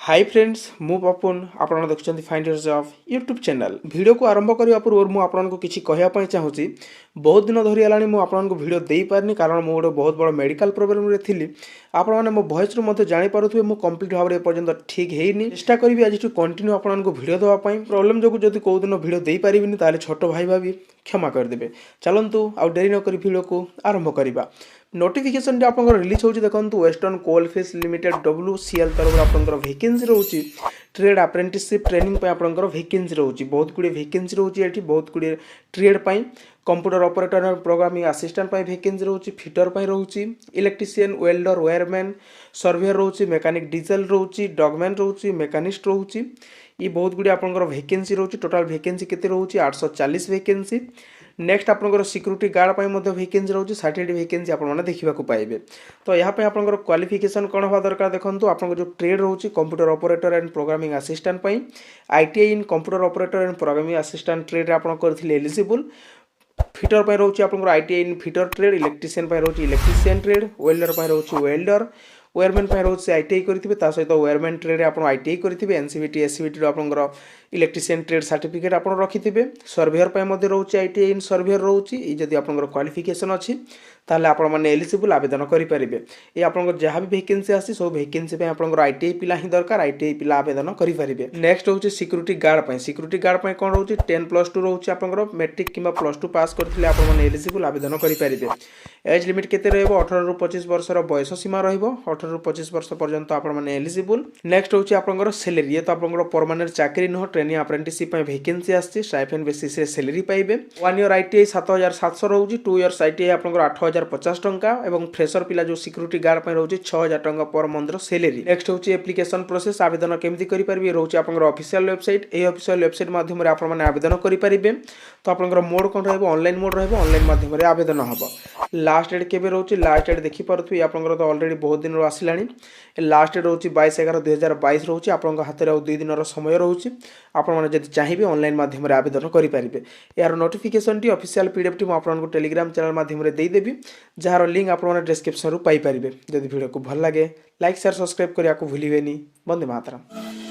Hi friends मु पपुन आपण देखुं finders of YouTube channel video को आरंभ करने पूर्व मुझे आपको किसी कहवाई चाहूँगी। बहुत दिन धरी है मुझे वीडियो दे पारनी कारण मुझे बहुत बड़ा मेडिकल प्रोब्लेम थी। आपण मैंने मो वॉइस मत जापे मुझे कंप्लीट भाव में पर्यटन ठीक है चेष्टा करी आज कंटिन्यू आपको वीडियो देवाई प्रोब्लेम जो जब कौ दिन वीडियो दे पारिनी ताले छोट भाई भाभी क्षमा करदे। चलतु आउ डेरी नक वीडियो को आरंभ करवा। नोटिफिकेशन आप रिलीज होती देखो वेस्टर्न कोलफिल्ड्स लिमिटेड WCL तरफ आपंकर वैकेंसी रोचे ट्रेड अप्रेंटिसशिप ट्रेनिंग आपंकर वैकेंसी रोचे बहुत गुड़े वैकेंसी रोचे ये बहुत गुड़े trade computer operator programming assistant vacancy रोचे फिटर रोचे इलेक्ट्रीशियन वेल्डर वायरमैन सर्वेयर रोचे मेकानिक डीजल रोचे डॉगमैन रोचे मेकानिस्ट रोचे ये बहुत गुड़े आपंकर वैकेंसी रोचे टोटाल वैकेंसी केते रोचे 840 वैकेंसी। नेक्स्ट आपंकर सिक्यूरीटी गार्ड वैकेंसी रोचे 60 वैकेंसी आपने देखा पाइबे। तो यहाँ पे आपंकर क्वालिफिकेशन कौन हवा दरकार देखो आप जो ट्रेड रोचे computer operator and programming assistant ITI in computer operator and programming assistant trade आप एलिजिबल। फिटर पर रोचे आप ITI इन फिटर ट्रेड इलेक्ट्रीशियन रोचे इलेक्ट्रीशियन ट्रेड वेल्डर रोचे वेल्डर वायरमैन रोचे ITI करेंगे सहित वायरमैन ट्रेड आप ITI करेंगे NCVT SCVT आपंकर इलेक्ट्रीशियन ट्रेड सर्टिफिकेट आप रखिथे। सर्वेयर रोचे ITI इन सर्वेयर रोचे जदि आपंकर क्वालिफिकेशन अच्छी ताले आपण मैंने एलिजिबल आवेदन करेंगे। ये आप जहाँ भी वैकेंसी आसी सब वैकेंसी आपंकर ITI पिला ही दरकार ITI पिला आवेदन करेंगे। नेक्स्ट हूँ सिक्यूरीटी गार्ड कौन रोचे 10+2 रोचे आपंकर मैट्रिक कि +2 पास करते आपने एलिजिबल आवेदन करेंगे। एज लिमिट केते रहबो 18 रु 25 वर्षर बयस सीमा रहिबो 18 रु 25 वर्ष पर्यंत आपण माने एलिजिबल। नेक्स्ट होची आपनकर सैलरी ये तो आपनकर परमानेंट चाकरी न ट्रेनिंग अप्रेंटिसशिप पे वैकेंसी आछि स्टाइपेंड बेसिस रे सैलरी पाइबे। 1 ईयर ITI 7700 रहउची 2 इयर्स ITI आपनकर 8050 टंका एवं फ्रेशर पिला जो सिक्यूरीटी गार्ड पे रहउची 6000 टंका पर मंथ रो सैलरी। नेक्स्ट होची एप्लीकेशन प्रोसेस आवेदन केमति करि परबे रहउची आपनकर ऑफिशियल वेबसाइट ए ऑफिशियल वेबसाइट माध्यम रे आपण माने आवेदन करि परिबे। तो आपनकर मोड कोन रहबो ऑनलाइन मोड रहबो ऑनलाइन माध्यम रे आवेदन हबो। लास्ट डेट केबे रोचे लास्ट डेट देखि पारथु आपनकर तो ऑलरेडी बहुत दिन रो आसिलानी। लास्ट डेट रोचे 22/11/2022 रोचे आपनकर हाथ रे 2 दिन रो समय रोचे आपण माने जदि चाहिबे ऑनलाइन माध्यम रे आवेदन करि परिबे। यार नोटिफिकेशन टी ऑफिशियल PDF टी म आपनको टेलीग्राम चैनल माध्यम रे देई देबी जहार लिंक आपण माने डिस्क्रिप्शन रु पाई परिबे। जदि वीडियो को भल लागे लाइक शेयर सब्सक्राइब करिया को भूलिबेनी। वंदे मातरम।